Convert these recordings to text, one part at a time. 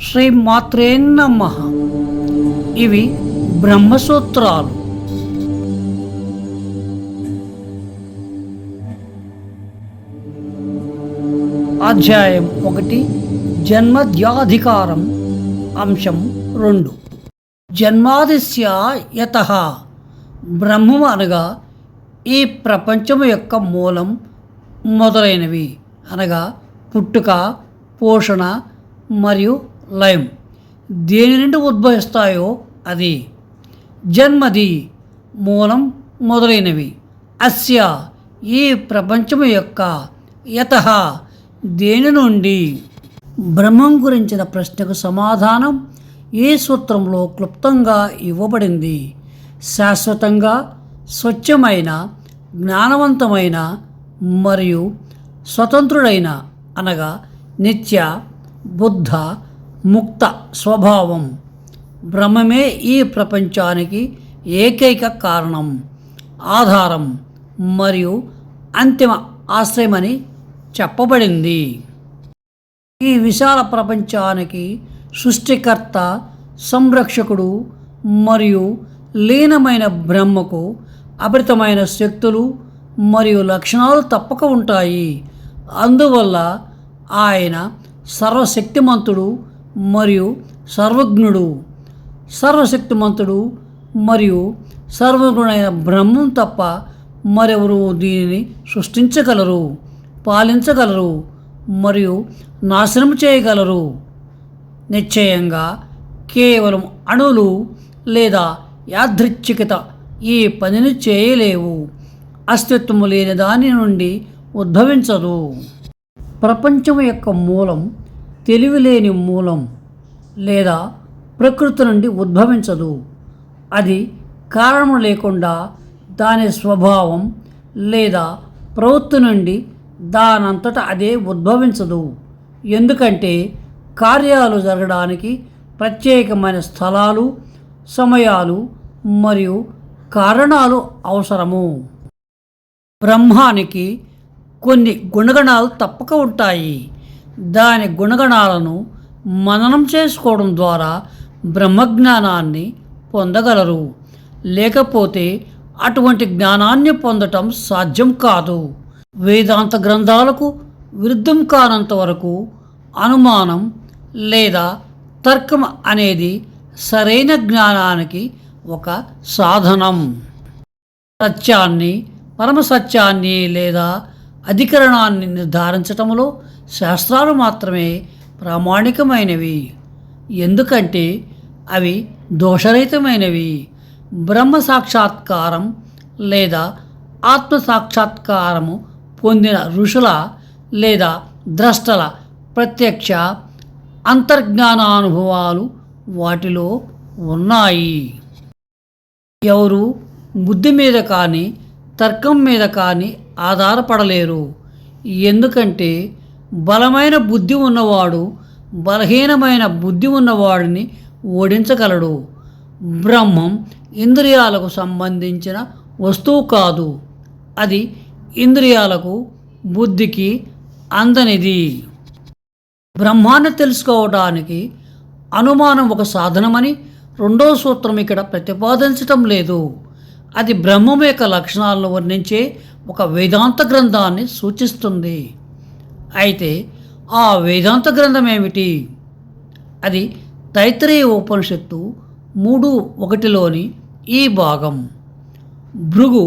శ్రీ మాత్రే నమః. ఇవి బ్రహ్మసూత్రాలు. అధ్యాయం 1, జన్మద్యాధికారం. అంశం 2, జన్మాదిస్య యతః. బ్రహ్మము అనగా ఈ ప్రపంచము యొక్క మూలం మొదలైనవి, అనగా పుట్టుక, పోషణ మరియు లయం దేని నుండి ఉద్భవిస్తాయో అది. జన్మది మూలం మొదలైనవి. అస్య ఈ ప్రపంచము యొక్క, యతః దేని నుండి. బ్రహ్మం గురించిన ప్రశ్నకు సమాధానం ఈ సూత్రంలో క్లుప్తంగా ఇవ్వబడింది. శాశ్వతంగా స్వచ్ఛమైన, జ్ఞానవంతమైన మరియు స్వతంత్రుడైన, అనగా నిత్య, బుద్ధ, ముక్త స్వభావం బ్రహ్మమే ఈ ప్రపంచానికి ఏకైక కారణం, ఆధారం మరియు అంతిమ ఆశ్రయమని చెప్పబడింది. ఈ విశాల ప్రపంచానికి సృష్టికర్త, సంరక్షకుడు మరియు లీనమైన బ్రహ్మకు అపరితమైన శక్తులు మరియు లక్షణాలు తప్పక ఉంటాయి. అందువల్ల ఆయన సర్వశక్తిమంతుడు మరియు సర్వజ్ఞుడు. సర్వశక్తిమంతుడు మరియు సర్వజ్ఞుడైన బ్రహ్మం తప్ప మరెవరు దీనిని సృష్టించగలరు, పాలించగలరు మరియు నాశనం చేయగలరు. నిశ్చయంగా కేవలం అణువులు లేదా యాదృచ్ఛికత ఈ పనిని చేయలేవు. అస్తిత్వము లేని దాని నుండి ఉద్భవించదు. ప్రపంచం యొక్క మూలం తెలివిలేని మూలం లేదా ప్రకృతి నుండి ఉద్భవించదు. అది కారణం లేకుండా దాని స్వభావం లేదా ప్రవృత్తి నుండి దానంతట అదే ఉద్భవించదు. ఎందుకంటే కార్యాలు జరగడానికి ప్రత్యేకమైన స్థలాలు, సమయాలు మరియు కారణాలు అవసరము. బ్రహ్మానికి కొన్ని గుణగణాలు తప్పక ఉంటాయి. దాని గుణగణాలను మననం చేసుకోవడం ద్వారా బ్రహ్మజ్ఞానాన్ని పొందగలరు. లేకపోతే అటువంటి జ్ఞానాన్ని పొందటం సాధ్యం కాదు. వేదాంత గ్రంథాలకు విరుద్ధం కానంత వరకు అనుమానం లేదా తర్కం అనేది సరైన జ్ఞానానికి ఒక సాధనం. సత్యాన్ని, పరమసత్యాన్ని లేదా అధికరణాన్ని నిర్ధారించటంలో శాస్త్రాలు మాత్రమే ప్రామాణికమైనవి. ఎందుకంటే అవి దోషరహితమైనవి. బ్రహ్మ సాక్షాత్కారం లేదా ఆత్మ సాక్షాత్కారము పొందిన ఋషుల లేదా ద్రష్టల ప్రత్యక్ష అంతర్జ్ఞానానుభవాలు వాటిలో ఉన్నాయి. ఎవరు బుద్ధి మీద కానీ తర్కం మీద కానీ ఆధారపడలేరు. ఎందుకంటే బలమైన బుద్ధి ఉన్నవాడు బలహీనమైన బుద్ధి ఉన్నవాడిని ఓడించగలడు. బ్రహ్మం ఇంద్రియాలకు సంబంధించిన వస్తువు కాదు. అది ఇంద్రియాలకు, బుద్ధికి అందనిది. బ్రహ్మాన్ని తెలుసుకోవడానికి అనుమానం ఒక సాధనమని రెండో సూత్రం ఇక్కడ ప్రతిపాదించటం లేదు. అది బ్రహ్మం యొక్క లక్షణాలను వర్ణించే ఒక వేదాంత గ్రంథాన్ని సూచిస్తుంది. అయితే ఆ వేదాంత గ్రంథం ఏమిటి? అది తైత్రేయ ఉపనిషత్తు 3:1లోని ఈ భాగం. భృగు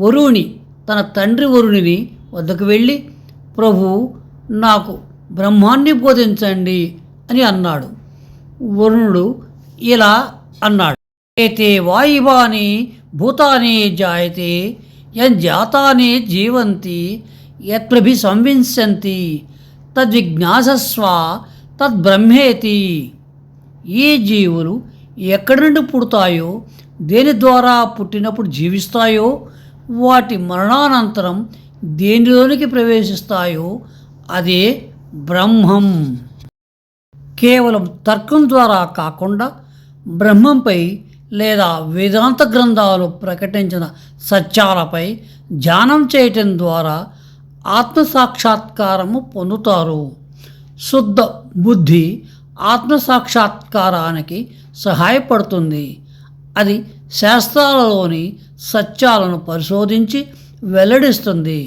వరుణి తన తండ్రి వరుణిని వద్దకు వెళ్ళి, ప్రభు, నాకు బ్రహ్మాన్ని బోధించండి అని అన్నాడు. వరుణుడు ఇలా అన్నాడు, ఏతే వాయువాని భూతాని జాయతే యజ్జాతాని జీవంతి యత్ప్రభి సంవింశంతి తద్విజ్ఞాసస్వ తద్బ్రహ్మేతి. ఈ జీవులు ఎక్కడి నుండి పుడతాయో, దేని ద్వారా పుట్టినప్పుడు జీవిస్తాయో, వాటి మరణానంతరం దేనిలోనికి ప్రవేశిస్తాయో అదే బ్రహ్మం. కేవలం తర్కం ద్వారా కాకుండా బ్రహ్మంపై లేదా వేదాంత గ్రంథాలు ప్రకటించిన సత్యాలపై ధ్యానం చేయటం ద్వారా ఆత్మసాక్షాత్కారము పొందుతారు. శుద్ధ బుద్ధి ఆత్మసాక్షాత్కారానికి సహాయపడుతుంది. అది శాస్త్రాలలోని సత్యాలను పరిశోధించి వెల్లడిస్తుంది.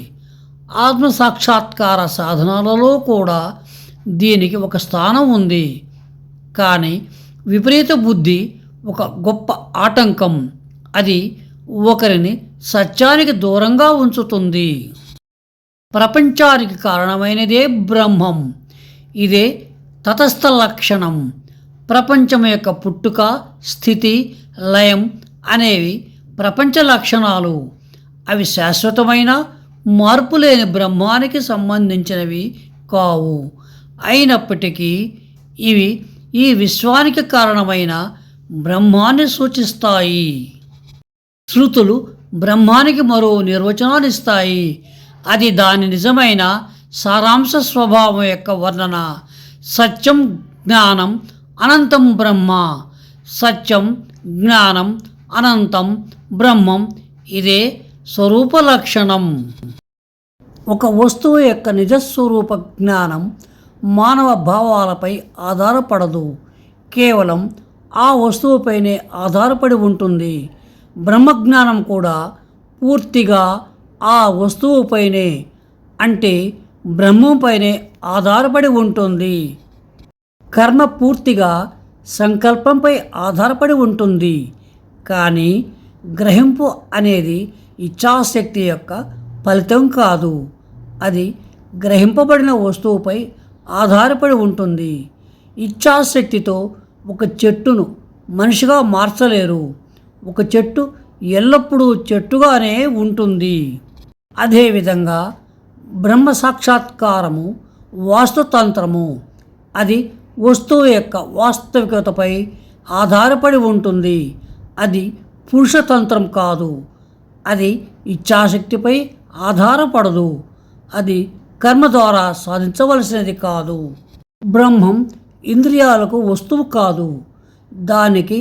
ఆత్మసాక్షాత్కార సాధనాలలో కూడా దీనికి ఒక స్థానం ఉంది. కానీ విపరీత బుద్ధి ఒక గొప్ప ఆటంకం. అది ఒకరిని సత్యానికి దూరంగా ఉంచుతుంది. ప్రపంచానికి కారణమైనదే బ్రహ్మం. ఇదే తటస్థ లక్షణం. ప్రపంచం యొక్క పుట్టుక, స్థితి, లయం అనేవి ప్రపంచ లక్షణాలు. అవి శాశ్వతమైన మార్పులేని బ్రహ్మానికి సంబంధించినవి కావు. అయినప్పటికీ ఇవి ఈ విశ్వానికి కారణమైన బ్రహ్మాన్ని సూచిస్తాయి. శృతులు బ్రహ్మానికి మరో నిర్వచనాన్ని ఇస్తాయి. అది దాని నిజమైన సారాంశ స్వభావం యొక్క వర్ణన. సత్యం జ్ఞానం అనంతం బ్రహ్మ. సత్యం జ్ఞానం అనంతం బ్రహ్మం. ఇదే స్వరూప లక్షణం. ఒక వస్తువు యొక్క నిజస్వరూప జ్ఞానం మానవ భావాలపై ఆధారపడదు. కేవలం ఆ వస్తువుపైనే ఆధారపడి ఉంటుంది. బ్రహ్మజ్ఞానం కూడా పూర్తిగా ఆ వస్తువుపైనే, అంటే బ్రహ్మంపైనే ఆధారపడి ఉంటుంది. కర్మ పూర్తిగా సంకల్పంపై ఆధారపడి ఉంటుంది. కానీ గ్రహింపు అనేది ఇచ్ఛాశక్తి యొక్క ఫలితం కాదు. అది గ్రహింపబడిన వస్తువుపై ఆధారపడి ఉంటుంది. ఇచ్ఛాశక్తితో ఒక చెట్టును మనిషిగా మార్చలేరు. ఒక చెట్టు ఎల్లప్పుడూ చెట్టుగానే ఉంటుంది. అదేవిధంగా బ్రహ్మ సాక్షాత్కారము వాస్తుతంత్రము. అది వస్తువు యొక్క వాస్తవికతపై ఆధారపడి ఉంటుంది. అది పురుషతంత్రం కాదు. అది ఇచ్ఛాశక్తిపై ఆధారపడదు. అది కర్మ ద్వారా సాధించవలసినది కాదు. బ్రహ్మం ఇంద్రియాలకు వస్తువు కాదు. దానికి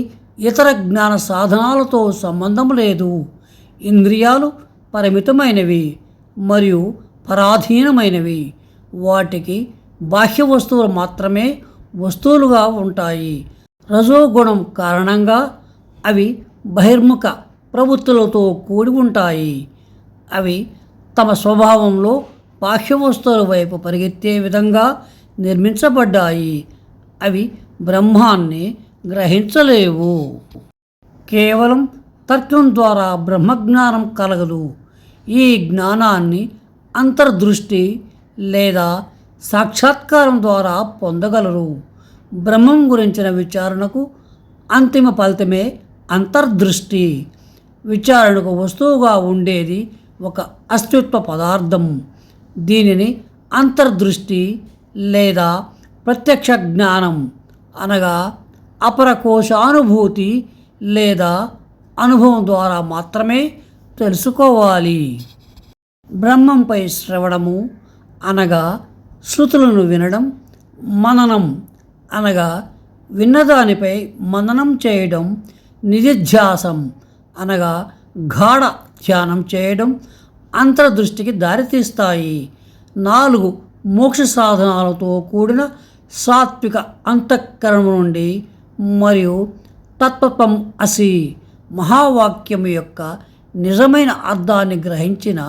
ఇతర జ్ఞాన సాధనాలతో సంబంధం లేదు. ఇంద్రియాలు పరిమితమైనవి మరియు పరాధీనమైనవి. వాటికి బాహ్య వస్తువులు మాత్రమే వస్తువులుగా ఉంటాయి. రజోగుణం కారణంగా అవి బహిర్ముఖ ప్రవృత్తులతో కూడి ఉంటాయి. అవి తమ స్వభావంలో బాహ్య వస్తువుల వైపు పరిగెత్తే విధంగా నిర్మించబడ్డాయి. అవి బ్రహ్మాన్ని గ్రహించలేవు. కేవలం తర్కం ద్వారా బ్రహ్మజ్ఞానం కలగదు. ఈ జ్ఞానాన్ని అంతర్దృష్టి లేదా సాక్షాత్కారం ద్వారా పొందగలరు. బ్రహ్మం గురించిన విచారణకు అంతిమ ఫలితమే అంతర్దృష్టి. విచారణకు వస్తువుగా ఉండేది ఒక అస్తిత్వ పదార్థం. దీనిని అంతర్దృష్టి లేదా ప్రత్యక్ష జ్ఞానం అనగా అపరకోశానుభూతి లేదా అనుభవం ద్వారా మాత్రమే తెలుసుకోవాలి. బ్రహ్మంపై శ్రవణము అనగా శృతులను వినడం, మననం అనగా విన్నదానిపై మననం చేయడం, నిధిధ్యాసం అనగా గాఢ ధ్యానం చేయడం అంతర్దృష్టికి దారితీస్తాయి. 4 మోక్ష సాధనాలతో కూడిన సాత్విక అంతఃకరణం నుండి మరియు తత్వత్వం అసి మహావాక్యం యొక్క నిజమైన అర్థాన్ని గ్రహించిన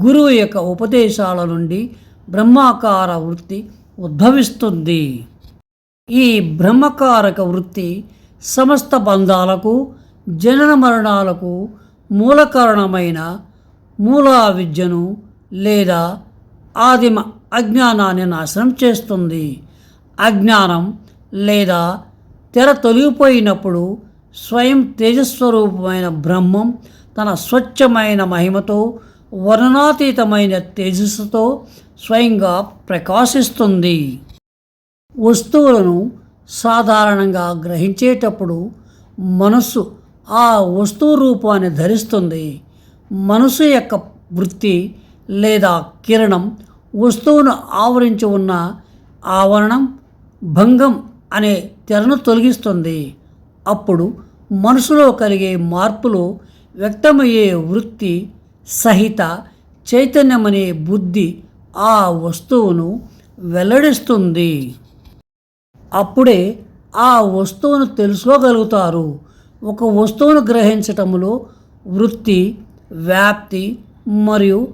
గురువు యొక్క ఉపదేశాల నుండి బ్రహ్మాకార వృత్తి ఉద్భవిస్తుంది. ఈ బ్రహ్మకారక వృత్తి సమస్త బంధాలకు, జనన మరణాలకు మూల కారణమైన మూలా విద్యను లేదా ఆదిమ అజ్ఞానాన్ని నాశనం చేస్తుంది. అజ్ఞానం లేదా తెర తొలగిపోయినప్పుడు స్వయం తేజస్వరూపమైన బ్రహ్మం తన స్వచ్ఛమైన మహిమతో వర్ణనాతీతమైన తేజస్సుతో స్వయంగా ప్రకాశిస్తుంది. వస్తువులను సాధారణంగా గ్రహించేటప్పుడు మనస్సు ఆ వస్తువు రూపాన్ని ధరిస్తుంది. మనసు యొక్క వృత్తి లేదా కిరణం వస్తువును ఆవరించి ఉన్న ఆవరణం భంగం అనే తెరను తొలగిస్తుంది. అప్పుడు మనసులో కలిగే మార్పులు వ్యక్తమయ్యే వృత్తి సహిత చైతన్యమనే బుద్ధి ఆ వస్తువును వెల్లడిస్తుంది. అప్పుడే ఆ వస్తువును తెలుసుకోగలుగుతారు. ఒక వస్తువును గ్రహించటంలో వృత్తి, వ్యాప్తి మరియు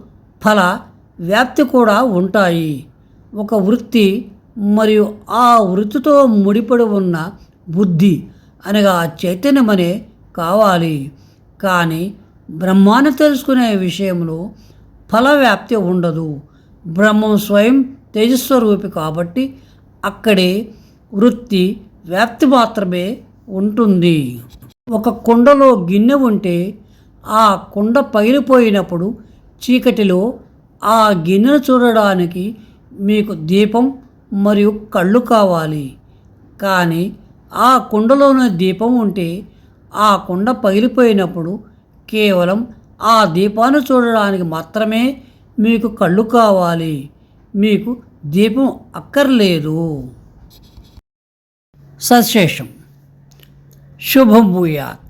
ఫల వ్యాప్తి కూడా ఉంటాయి. ఒక వృత్తి మరియు ఆ వృత్తితో ముడిపడి ఉన్న బుద్ధి అనగా చైతన్యమనే కావాలి. కానీ బ్రహ్మాన్ని తెలుసుకునే విషయంలో ఫల వ్యాప్తి ఉండదు. బ్రహ్మం స్వయం తేజస్వరూపి కాబట్టి అక్కడే వృత్తి వ్యాప్తి మాత్రమే ఉంటుంది. ఒక కుండలో గిన్నె ఉంటే ఆ కుండ పగిలిపోయినప్పుడు చీకటిలో ఆ గిన్నెను చూడడానికి మీకు దీపం మరియు కళ్ళు కావాలి. కానీ ఆ కుండలోనే దీపం ఉంటే ఆ కుండ పగిలిపోయినప్పుడు కేవలం ఆ దీపాన్ని చూడడానికి మాత్రమే మీకు కళ్ళు కావాలి. మీకు దీపం అక్కర్లేదు. సశేషం. శుభం భూయాత్.